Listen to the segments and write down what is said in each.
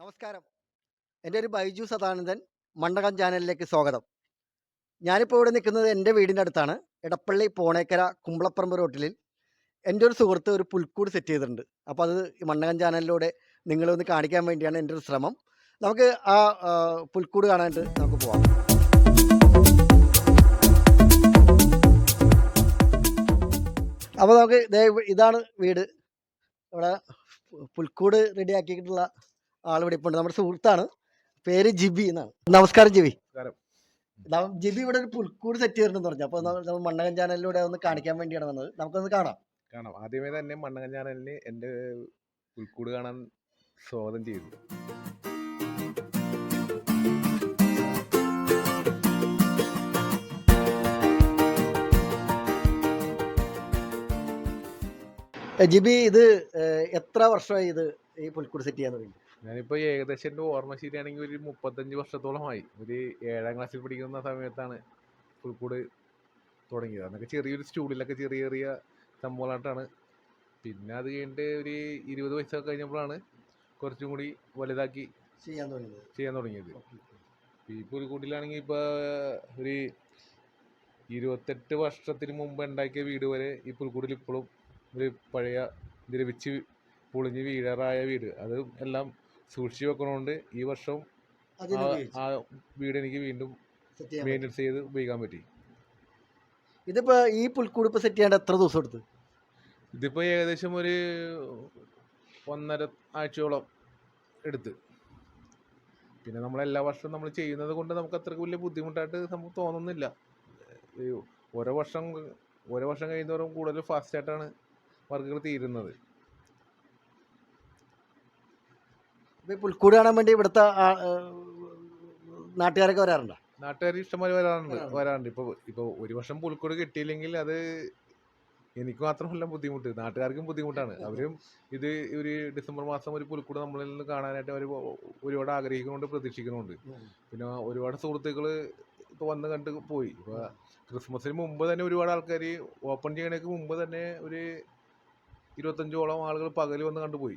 നമസ്കാരം. എൻ്റെ ഒരു ബൈജു സദാനന്ദൻ മണ്ടകം ചാനലിലേക്ക് സ്വാഗതം. ഞാനിപ്പോൾ ഇവിടെ നിൽക്കുന്നത് എൻ്റെ വീടിൻ്റെ അടുത്താണ്. എടപ്പള്ളി പോണേക്കര കുമ്പളപ്പറമ്പ് റോട്ടിൽ എൻ്റെ ഒരു സുഹൃത്ത് ഒരു പുൽക്കൂട് സെറ്റ് ചെയ്തിട്ടുണ്ട്. അപ്പോൾ അത് ഈ മണ്ടകം ചാനലിലൂടെ നിങ്ങളെ ഒന്ന് കാണിക്കാൻ വേണ്ടിയാണ് എൻ്റെ ഒരു ശ്രമം. നമുക്ക് ആ പുൽക്കൂട് കാണാനായിട്ട് നമുക്ക് പോവാം. അപ്പോൾ നമുക്ക് ഇതാണ് വീട്. ഇവിടെ പുൽക്കൂട് റെഡിയാക്കിയിട്ടുള്ള ആളിവിടെ ഇപ്പോൾ ഉണ്ട്. നമ്മുടെ സുഹൃത്താണ്, പേര് ജിബി എന്നാണ്. നമസ്കാരം ജിബി. ജിബി ഇവിടെ ഒരു പുൽക്കൂട് സെറ്റ് ചെയ്തിട്ടുണ്ടെന്ന് പറഞ്ഞു. അപ്പോൾ നമ്മൾ മണ്ണകൻ ചാനലിലൂടെ ഒന്ന് കാണിക്കാൻ വേണ്ടിയാണ് വന്നത്. നമുക്കൊന്ന് കാണാം. ആദ്യമേ തന്നെ മണ്ണകൻ ചാനലിന് എൻ്റെ പുൽക്കൂട് കാണാൻ സ്വാഗതം ചെയ്തു. ജിബി, ഇത് എത്ര വർഷമായി ഇത് ഈ പുൽക്കൂട് സെറ്റ് ചെയ്യാൻ തുടങ്ങി? ഞാനിപ്പോൾ ഏകദേശം എൻ്റെ ഓർമ്മ ശരിയാണെങ്കിൽ ഒരു 35 വർഷത്തോളമായി. ഒരു 7ാം ക്ലാസ്സിൽ പഠിക്കുന്ന സമയത്താണ് പുൽക്കൂട് തുടങ്ങിയത്. അന്നൊക്കെ ചെറിയൊരു സ്റ്റൂളിലൊക്കെ ചെറിയ ചെറിയ സംഭവമായിട്ടാണ്. പിന്നെ അത് കഴിഞ്ഞിട്ട് ഒരു 20 വയസ്സൊക്കെ കഴിഞ്ഞപ്പോഴാണ് കുറച്ചും കൂടി വലുതാക്കി ചെയ്യാൻ തുടങ്ങിയത്. ഈ പുൽക്കൂട്ടിലാണെങ്കിൽ ഇപ്പോൾ ഒരു 28 വർഷത്തിന് മുമ്പ് ഉണ്ടാക്കിയ വീട് വരെ ഈ പുൽക്കൂടിൽ ഇപ്പോഴും ഒരു പഴയ ദ്രവിച്ച് പൊളിഞ്ഞ് വീഴാറായ വീട്, അത് എല്ലാം സൂക്ഷിച്ച് വെക്കണോണ്ട് ഈ വർഷം ആ വീട് എനിക്ക് വീണ്ടും മെയിൻ്റെനൻസ് ചെയ്ത് ഉപയോഗിക്കാൻ പറ്റി. ഇതിപ്പോൾ ഈ പുൽക്കൂട് ഇപ്പോൾ സെറ്റ് ചെയ്യേണ്ട എത്ര ദിവസം എടുത്ത്? ഇതിപ്പോൾ ഏകദേശം ഒരു 1.5 ആഴ്ചയോളം എടുത്ത്. പിന്നെ നമ്മളെല്ലാ വർഷവും നമ്മൾ ചെയ്യുന്നത് കൊണ്ട് നമുക്ക് അത്രയ്ക്ക് വലിയ ബുദ്ധിമുട്ടായിട്ട് നമുക്ക് തോന്നുന്നില്ല. ഓരോ വർഷം കഴിയുന്നതോറും കൂടുതൽ ഫാസ്റ്റായിട്ടാണ് വർക്കുകൾ തീരുന്നത്. പുൽക്കൂട് കാണാൻ വേണ്ടി ഇവിടുത്തെ നാട്ടുകാരൊക്കെ വരാറുണ്ടോ? നാട്ടുകാർ ഇഷ്ടംപോലെ വരാറുണ്ട്. ഇപ്പോൾ ഒരു വർഷം പുൽക്കൂട് കിട്ടിയില്ലെങ്കിൽ അത് എനിക്ക് മാത്രമല്ല ബുദ്ധിമുട്ട്, നാട്ടുകാർക്കും ബുദ്ധിമുട്ടാണ്. അവരും ഇത് ഒരു ഡിസംബർ മാസം ഒരു പുൽക്കൂട് നമ്മളിൽ നിന്ന് കാണാനായിട്ട് അവർ ഒരുപാട് ആഗ്രഹിക്കുന്നുണ്ട്, പ്രതീക്ഷിക്കുന്നുണ്ട്. പിന്നെ ഒരുപാട് സുഹൃത്തുക്കൾ ഇപ്പോൾ വന്ന് കണ്ട് പോയി. ഇപ്പോൾ ക്രിസ്മസിന് മുമ്പ് തന്നെ ഒരുപാട് ആൾക്കാർ ഓപ്പൺ ചെയ്യണേക്ക് മുമ്പ് തന്നെ ഒരു 25ഓളം ആളുകൾ പകൽ വന്ന് കണ്ടുപോയി,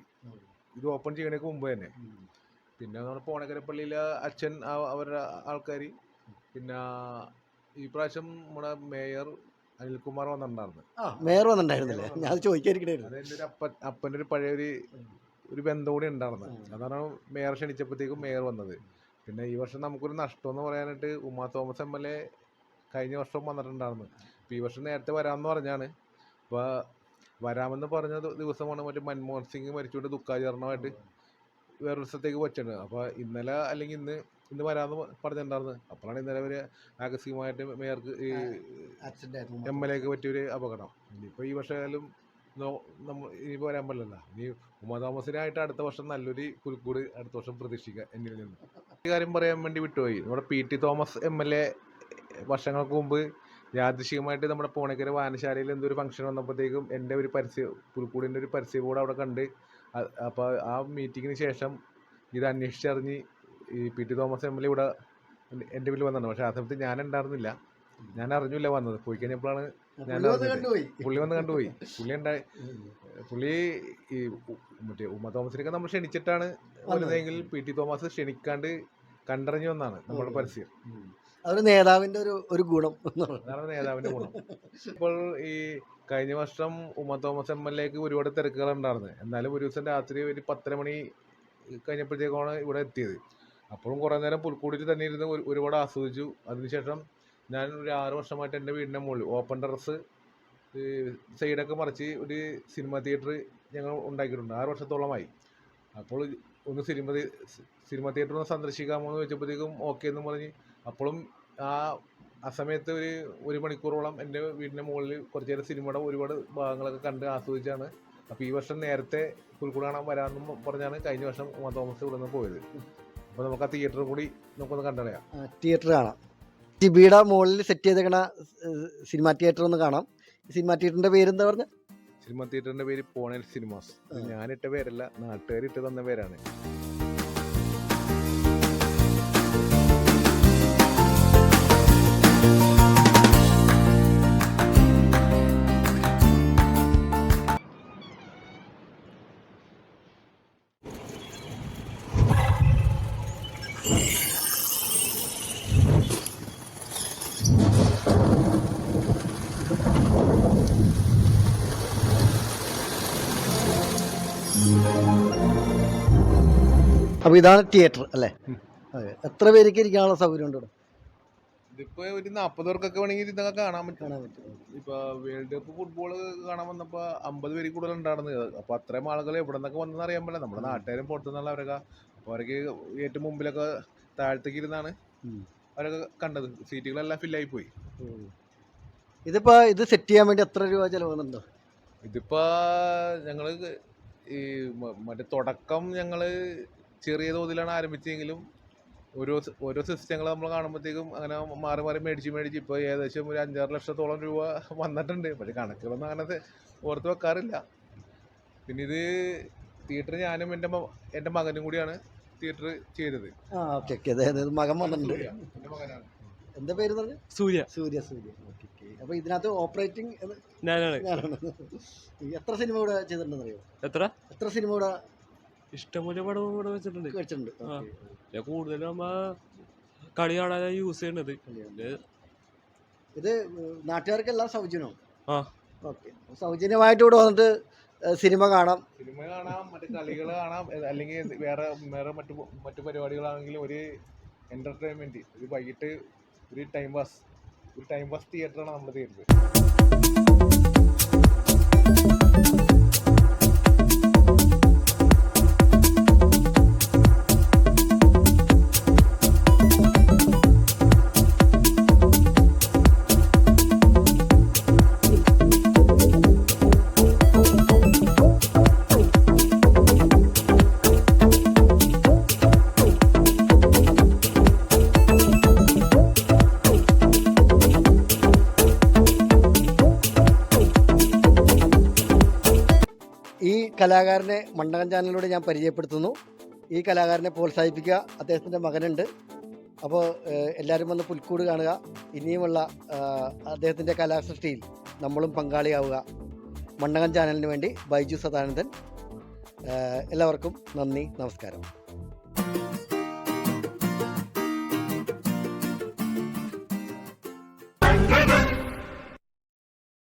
ഇത് ഓപ്പൺ ചെയ്യണേക്ക് മുമ്പ് തന്നെ. പിന്നെ നമ്മുടെ പോണക്കരപ്പള്ളിയിലെ അച്ഛൻ, അവരുടെ ആൾക്കാർ, പിന്നെ ഈ പ്രാവശ്യം നമ്മുടെ മേയർ അനിൽകുമാർ വന്നിട്ടുണ്ടായിരുന്നു. ഞാൻ ചോദിക്കാതിരിക്കണായിരുന്നു. അതെൻ്റെ ഒരു അപ്പൻ്റെ ഒരു പഴയ ഒരു ബന്ധം കൂടി ഉണ്ടായിരുന്നു. അതാണ് മേയർ ക്ഷണിച്ചപ്പോഴത്തേക്കും മേയർ വന്നത്. പിന്നെ ഈ വർഷം നമുക്കൊരു നഷ്ടം എന്ന് പറയാനായിട്ട് ഉമാ തോമസ് MLA കഴിഞ്ഞ വർഷം വന്നിട്ടുണ്ടായിരുന്നു. അപ്പോൾ ഈ വർഷം നേരത്തെ വരാമെന്ന് പറഞ്ഞാണ്. അപ്പോൾ വരാമെന്ന് പറഞ്ഞ ദിവസമാണ് മറ്റേ മൻമോഹൻ സിംഗ് മരിച്ചുകൊണ്ട് ദുഃഖാചരണമായിട്ട് വേറൊരു ദിവസത്തേക്ക് വെച്ചിട്ടുണ്ട്. അപ്പോൾ ഇന്നലെ അല്ലെങ്കിൽ ഇന്ന് വരാമെന്ന് പറഞ്ഞിട്ടുണ്ടായിരുന്നു. അപ്പോഴാണ് ഇന്നലെ ഒരു ആകസ്മികമായിട്ട് മേയർക്ക് ഈ MLAക്ക് പറ്റിയൊരു അപകടം. ഇനിയിപ്പോൾ ഈ വർഷമായാലും നമ്മൾ ഇനിയിപ്പോൾ വരാൻ പറ്റില്ല. ഇനി ഉമാ തോമസിനായിട്ട് അടുത്ത വർഷം നല്ലൊരു പുൽക്കൂട് അടുത്ത വർഷം പ്രതീക്ഷിക്കുക എന്നിൽ നിന്ന്. ഈ കാര്യം പറയാൻ വേണ്ടി വിട്ടുപോയി. നമ്മുടെ PT തോമസ് MLA വർഷങ്ങൾക്ക് മുമ്പ് യാദൃശികമായിട്ട് നമ്മുടെ പോണക്കര വായനശാലയിൽ എന്തൊരു ഫംഗ്ഷൻ വന്നപ്പോഴത്തേക്കും എൻ്റെ ഒരു പുൽക്കൂടിൻ്റെ ഒരു പരസ്യ ബോർഡ് അവിടെ കണ്ട്. അപ്പോൾ ആ മീറ്റിങ്ങിന് ശേഷം ഇത് അന്വേഷിച്ചറിഞ്ഞ് ഈ PT തോമസ് MLA ഇവിടെ എൻ്റെ വീട്ടിൽ വന്നിട്ടുണ്ട്. പക്ഷേ ആ സമയത്ത് ഞാൻ ഉണ്ടായിരുന്നില്ല, ഞാൻ അറിഞ്ഞില്ല വന്നത്. പോയി കഴിഞ്ഞപ്പോഴാണ് ഞാൻ പുള്ളി വന്ന് കണ്ടുപോയി. പുള്ളി ഈ മറ്റേ ഉമാ തോമസിനൊക്കെ നമ്മൾ ക്ഷണിച്ചിട്ടാണ് വരുന്നതെങ്കിൽ PT തോമസ് ക്ഷണിക്കാണ്ട് കണ്ടറിഞ്ഞു വന്നാണ് നമ്മുടെ പരസ്യം. അതൊരു നേതാവിൻ്റെ ഒരു ഗുണം, അതാണ് നേതാവിൻ്റെ ഗുണം. ഇപ്പോൾ ഈ കഴിഞ്ഞ വർഷം ഉമാ തോമസ് MLAക്ക് ഒരുപാട് തിരക്കുകൾ ഉണ്ടായിരുന്നു. എന്നാലും ഒരു ദിവസം രാത്രി ഒരു 10:30 മണി കഴിഞ്ഞപ്പോഴത്തേക്കാണ് ഇവിടെ എത്തിയത്. അപ്പോഴും കുറേ നേരം പുൽക്കൂടിൽ തന്നെ ഇരുന്ന് ഒരുപാട് ആസ്വദിച്ചു. അതിനുശേഷം ഞാൻ ഒരു 6 വർഷമായിട്ട് എൻ്റെ വീടിൻ്റെ മുകളിൽ ഓപ്പൺ ടെറസ് സൈഡൊക്കെ മറിച്ച് ഒരു സിനിമ തിയേറ്റർ ഞങ്ങൾ ഉണ്ടാക്കിയിട്ടുണ്ട്. 6 വർഷത്തോളമായി. അപ്പോൾ ഒന്ന് സിനിമ തിയേറ്റർ ഒന്ന് സന്ദർശിക്കാമോ എന്ന് ചോദിച്ചപ്പോഴത്തേക്കും ഓക്കെ എന്ന് പറഞ്ഞ്. അപ്പോഴും ആ സമയത്ത് ഒരു മണിക്കൂറോളം എൻ്റെ വീടിൻ്റെ മുകളിൽ കുറച്ച് നേരം സിനിമയുടെ ഒരുപാട് ഭാഗങ്ങളൊക്കെ കണ്ട് ആസ്വദിച്ചാണ്. അപ്പോൾ ഈ വർഷം നേരത്തെ പുൽക്കൂട് കാണാൻ വരാമെന്നും പറഞ്ഞാണ് കഴിഞ്ഞ വർഷം ഉമാ തോമസ് ഇവിടെ നിന്ന് പോയത്. അപ്പോൾ നമുക്ക് ആ തിയേറ്റർ കൂടി നമുക്കൊന്ന് കണ്ടറിയാം. തിയേറ്റർ കാണാം. ജിബിയുടെ മുകളിൽ സെറ്റ് ചെയ്തേക്കണ സിനിമ തിയേറ്റർ ഒന്ന് കാണാം. സിനിമ തിയേറ്ററിൻ്റെ പേരെന്താ പറഞ്ഞ? സിനിമ തിയേറ്ററിൻ്റെ പേര് പോണൽ സിനിമാസ്. ഞാനിട്ട പേരല്ല, നാട്ടുകാർ ഇട്ട് തന്ന പേരാണ്. അപ്പോൾ ഇതാണ് തിയേറ്റർ അല്ലേ? ഉം. അതെ. എത്ര പേർക്ക് ഇരിക്കാനുള്ള സൗകര്യം ഉണ്ട് ഇവിടെ? ഇതിപ്പോ ഒരു 40 പേർക്കൊക്കെ വേണമെങ്കിൽ ഇതൊക്കെ കാണാൻ പറ്റും. കാണാൻ പറ്റും. ഇപ്പൊ വേൾഡ് കപ്പ് ഫുട്ബോൾ കാണാൻ വന്നപ്പോ 50 പേര് കൂടുതൽ ഉണ്ടായിരുന്നത്. അപ്പൊ അത്രയും ആളുകൾ എവിടെ നിന്നൊക്കെ വന്നെന്ന് അറിയാൻ പറ്റില്ല. നമ്മുടെ നാട്ടുകാരും പുറത്തുനിന്നുള്ളവരൊക്കെ, അപ്പൊ അവർക്ക് ഏറ്റവും മുമ്പിലൊക്കെ താഴത്തേക്ക് ഇരുന്നാണ് ഉം. അവരൊക്കെ കണ്ടത്. സീറ്റുകളെല്ലാം ഫില്ലായി പോയി. ഉം. ഇതിപ്പോൾ ഇത് സെറ്റ് ചെയ്യാൻ വേണ്ടി എത്ര രൂപ ചിലവുന്നുണ്ടോ? ഇതിപ്പോ ഞങ്ങള് ഈ മറ്റേ തുടക്കം ഞങ്ങള് ചെറിയ തോതിലാണ് ആരംഭിച്ചെങ്കിലും ഓരോ സിസ്റ്റങ്ങൾ നമ്മൾ കാണുമ്പോഴത്തേക്കും അങ്ങനെ മാറി മാറി മേടിച്ച് ഇപ്പോൾ ഏകദേശം ഒരു 5-6 ലക്ഷത്തോളം രൂപ വന്നിട്ടുണ്ട്. പക്ഷെ കണക്കുകളൊന്നും അങ്ങനെ ഓർത്ത് വെക്കാറില്ല. പിന്നെ ഇത് തിയേറ്റർ ഞാനും എൻ്റെ മകനും കൂടിയാണ് തിയേറ്റർ ചെയ്തത്. ആ ഓക്കെ ഓക്കെ. അതായത് മകൻ വന്നിട്ടുണ്ട്. എൻ്റെ മകനാണ്. എന്താ പേര് പറഞ്ഞു? സൂര്യ. സൂര്യ. സൂര്യ. Okay okay. അപ്പോൾ ഇതിനകത്ത് ഓപ്പറേറ്റിംഗ് ഞാനാണ്. ഞാനാണ്. എത്ര സിനിമ ഇവിടെ ചെയ്തിട്ടുണ്ടെന്ന് അറിയോ? എത്ര സിനിമ ഇവിടെ ഇഷ്ടംപോലെ പടം ഇവിടെ വെച്ചിട്ടുണ്ട്. വെച്ചിട്ടുണ്ട്? ആ. ഓക്കെ. ഞാൻ കൂടുതലും നമ്മ കളി കാണാനാണ് യൂസ് ചെയ്യണത്. ഇത് നാട്ടുകാർക്കെല്ലാം സൗജന്യമാണ്. ആ. ഓക്കെ. സൗജന്യമായിട്ട് ഇവിടെ വന്നിട്ട് സിനിമ കാണാം. സിനിമ കാണാം, മറ്റു കളികൾ കാണാം, അല്ലെങ്കിൽ വേറെ മറ്റു പരിപാടികളാണെങ്കിലും ഒരു എന്റർടൈൻമെന്റ്, ഒരു വൈകിട്ട് ഒരു ടൈം പാസ് തിയേറ്ററാണ് നമ്മുടെ തിയേറ്റർ. ഈ കലാകാരനെ മണ്ഡകം ചാനലിലൂടെ ഞാൻ പരിചയപ്പെടുത്തുന്നു. ഈ കലാകാരനെ പ്രോത്സാഹിപ്പിക്കുക. അദ്ദേഹത്തിൻ്റെ മകനുണ്ട്. അപ്പോൾ എല്ലാവരും വന്ന് പുൽക്കൂട് കാണുക. ഇനിയുമുള്ള അദ്ദേഹത്തിൻ്റെ കലാസൃഷ്ടിയിൽ നമ്മളും പങ്കാളിയാവുക. മണ്ഡകം ചാനലിന് വേണ്ടി ബൈജു സദാനന്ദൻ. എല്ലാവർക്കും നന്ദി, നമസ്കാരം.